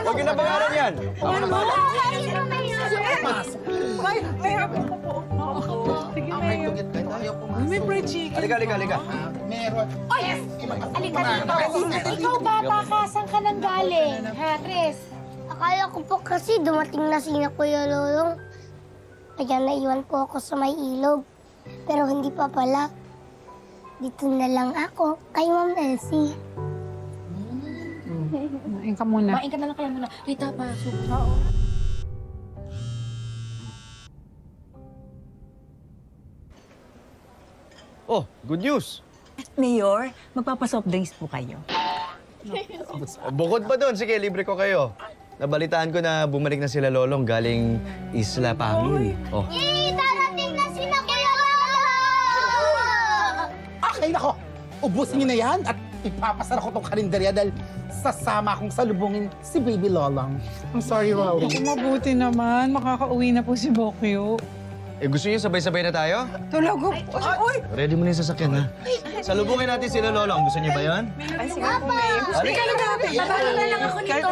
Huwag yun na pangalan yan. May fried chicken. Halika. Meron. Oy! Alika dito. Ikaw bata ka, saan ka nang galing? Ha, Tres? Akala ko po kasi dumating na si Kuya Lolong. Kaya naiwan po ako sa may ilog. Pero hindi pa pala. Dito na lang ako kay Ma'am Elsie. Kumain ka muna. Kumain ka na lang kaya muna. Rita, pasok. Oh, good news. Mayor, magpapasoft drinks po kayo. Bukod pa doon, sige, libre ko kayo. Nabalitaan ko na bumalik na sila Lolong galing Isla Pangil. Oh. Yay! Darating na si Kuya Lolong! Okay, nako. Ubusin niyo na yan at ipapasara ko tong karinderya dahil sasama akong salubungin si Baby Lolong. I'm sorry, Rory. Mabuti naman. Makakauwi na po si Bokyo. Eh, gusto niyo sabay-sabay na tayo? Talaga? Uy! Ready mo na yung sasakyan, ha? Salubungin natin sila Lolong. Gusto niyo ba yan? Ay, sige po, Mayor. Halika. Babala na lang ako nito.